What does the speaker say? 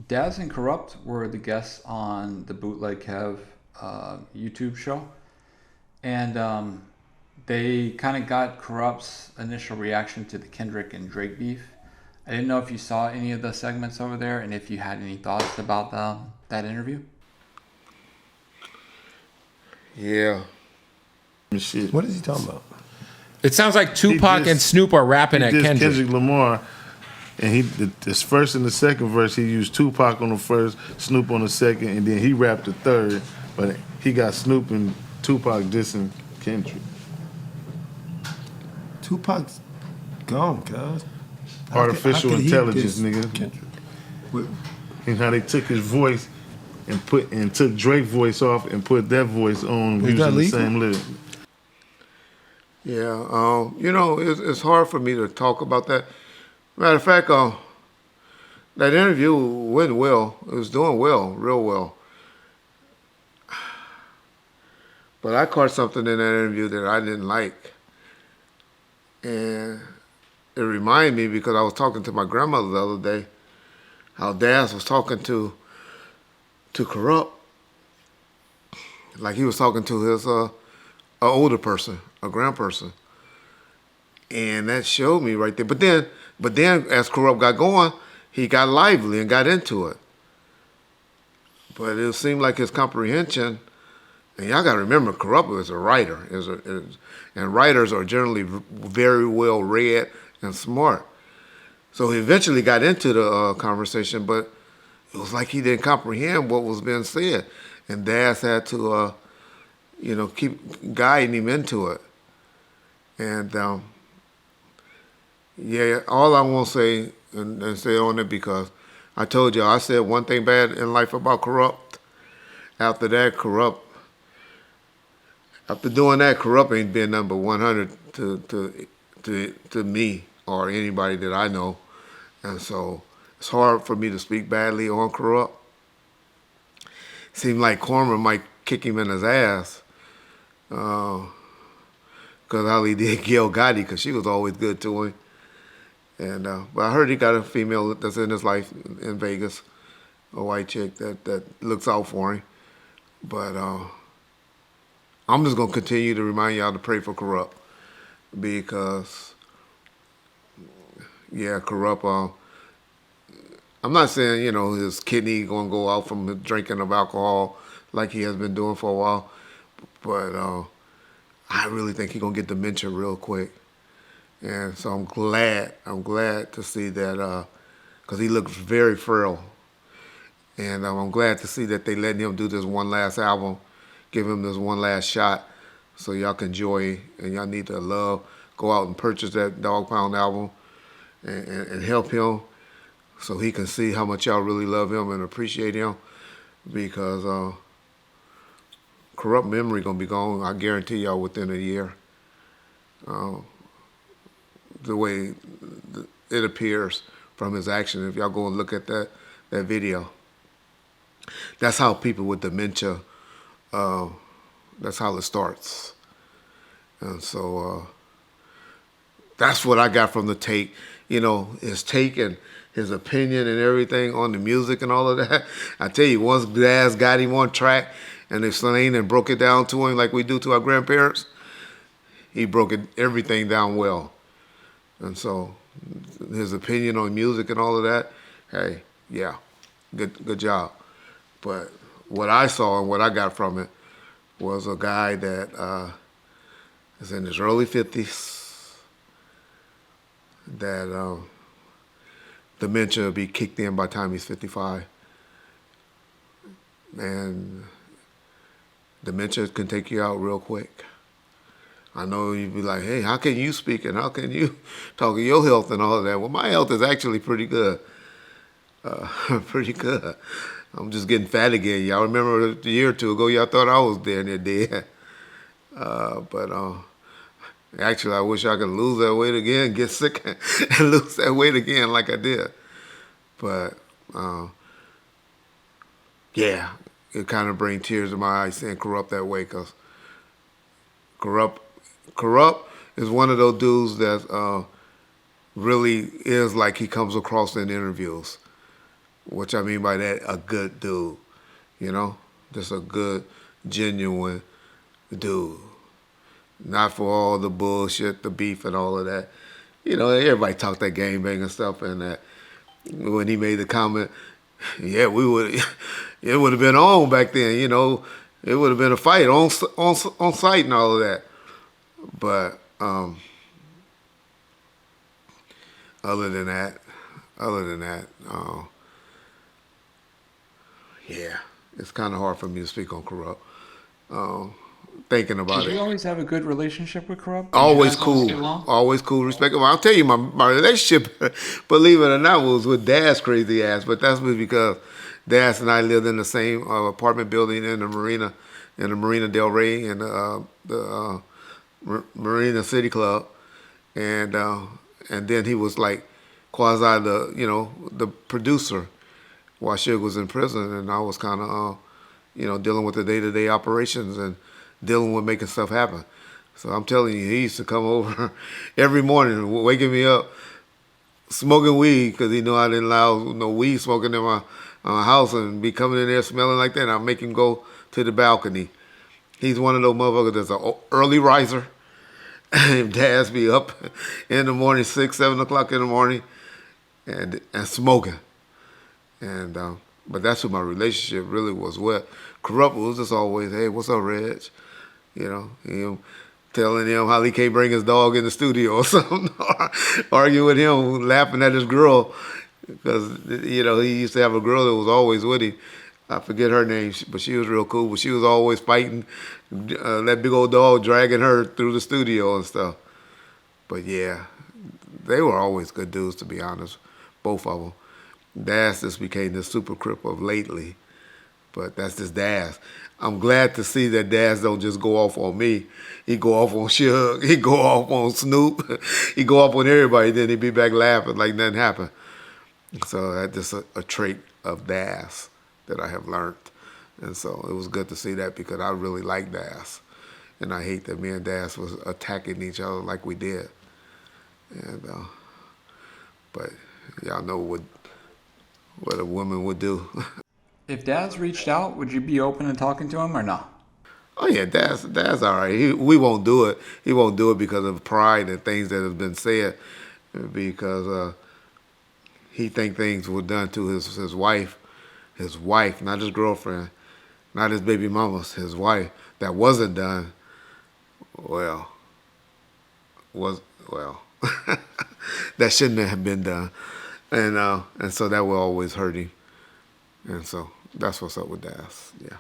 Daz and Kurupt were the guests on the Bootleg Kev YouTube show, and they kind of got Kurupt's initial reaction to the Kendrick and Drake beef. I didn't know if you saw any of the segments over there, and if you had any thoughts about that interview. Yeah. Shit. What is he talking about? It sounds like Tupac and Snoop are rapping at Kendrick. Kendrick Lamar, and this first and the second verse, he used Tupac on the first, Snoop on the second, and then he rapped the third. But he got Snoop and Tupac dissing Kendrick. Tupac's gone, cuz. Artificial How could he intelligence, diss nigga. Kendrick? And how they took his voice and took Drake's voice off and put that voice on Is that using the legal? same lyric. Yeah, it's hard for me to talk about that. Matter of fact, that interview went well. It was doing well, real well. But I caught something in that interview that I didn't like. And it reminded me because I was talking to my grandmother the other day, how Daz was talking to Kurupt. Like he was talking to his a older person, a grandperson. And that showed me right there. But then as Kurupt got going, he got lively and got into it. But it seemed like his comprehension, and y'all got to remember, Kurupt is a writer, and writers are generally very well read and smart. So he eventually got into the conversation, but it was like he didn't comprehend what was being said, and Daz had to, keep guiding him into it. And yeah, all I want to say and say on it, because I told you I said one thing bad in life about Kurupt. After that, after doing that, Kurupt ain't been number 100 to me or anybody that I know, and so it's hard for me to speak badly on Kurupt. Seemed like Corman might kick him in his ass, because how he did Gail Gotti, because she was always good to him. And but I heard he got a female that's in his life in Vegas, a white chick that looks out for him. But I'm just gonna continue to remind y'all to pray for Kurupt, because yeah, Kurupt. I'm not saying his kidney gonna go out from the drinking of alcohol like he has been doing for a while, but I really think he's gonna get dementia real quick. And so I'm glad to see that, because he looks very frail. And I'm glad to see that they letting him do this one last album, give him this one last shot, so y'all can enjoy, and y'all need to go out and purchase that Dog Pound album and help him, so he can see how much y'all really love him and appreciate him, because Kurupt memory gonna be gone, I guarantee y'all, within a year. The way it appears from his action, if y'all go and look at that video. That's how people with dementia, that's how it starts. And so that's what I got from the take. His take and his opinion and everything on the music and all of that. I tell you, once Daz got him on track and explained and broke it down to him like we do to our grandparents, he broke everything down well. And so his opinion on music and all of that, hey, yeah, good job. But what I saw and what I got from it was a guy that is in his early 50s, that dementia will be kicked in by the time he's 55. And dementia can take you out real quick. I know you'd be like, hey, how can you speak and how can you talk of your health and all of that? Well, my health is actually pretty good. Pretty good. I'm just getting fat again. Y'all remember a year or two ago, y'all thought I was dead. But actually, I wish I could lose that weight again, get sick, and lose that weight again like I did. But yeah, it kind of brings tears to my eyes seeing Kurupt that way, because Kurupt is one of those dudes that really is like he comes across in interviews. Which I mean by that, a good dude. You know, just a good, genuine dude. Not for all the bullshit, the beef, and all of that. You know, everybody talk that game banging stuff, and that when he made the comment, yeah, we would, it would have been on back then. You know, it would have been a fight on site and all of that. But other than that, yeah, it's kind of hard for me to speak on Kurupt. Thinking about Did it. you always have a good relationship with Kurupt? Did you Always guys always get cool. along? Always cool. Respect. Well, I'll tell you, my relationship, believe it or not, was with Dad's crazy ass. But that's because Dad and I lived in the same apartment building in the Marina Del Rey, and the Marina City Club, and then he was like quasi the producer while Suge was in prison, and I was kind of dealing with the day-to-day operations and dealing with making stuff happen. So I'm telling you, he used to come over every morning, waking me up, smoking weed because he knew I didn't allow no weed smoking in my house, and be coming in there smelling like that. And I make him go to the balcony. He's one of those motherfuckers that's an early riser. Dads be up in the morning, 6, 7 o'clock in the morning, and smoking. And but that's who my relationship really was with. Kurupt was just always, hey, what's up, Reg? Him telling him how he can't bring his dog in the studio or something, or arguing with him, laughing at his girl, because he used to have a girl that was always with him. I forget her name, but she was real cool. But she was always fighting that big old dog, dragging her through the studio and stuff. But yeah, they were always good dudes, to be honest, both of them. Daz just became the super crip of lately, but that's just Daz. I'm glad to see that Daz don't just go off on me. He go off on Suge. He go off on Snoop. He go off on everybody. Then he be back laughing like nothing happened. So that's just a trait of Daz that I have learned. And so it was good to see that, because I really like Daz. And I hate that me and Daz was attacking each other like we did. And but y'all know what a woman would do. If Dad's reached out, would you be open to talking to him or no? Oh yeah, Daz all right. We won't do it. He won't do it because of pride and things that have been said, because he think things were done to his wife, not his girlfriend, not his baby mama's, his wife, that wasn't done. Well, that shouldn't have been done, and so that will always hurt him, and so that's what's up with Daz. Yeah.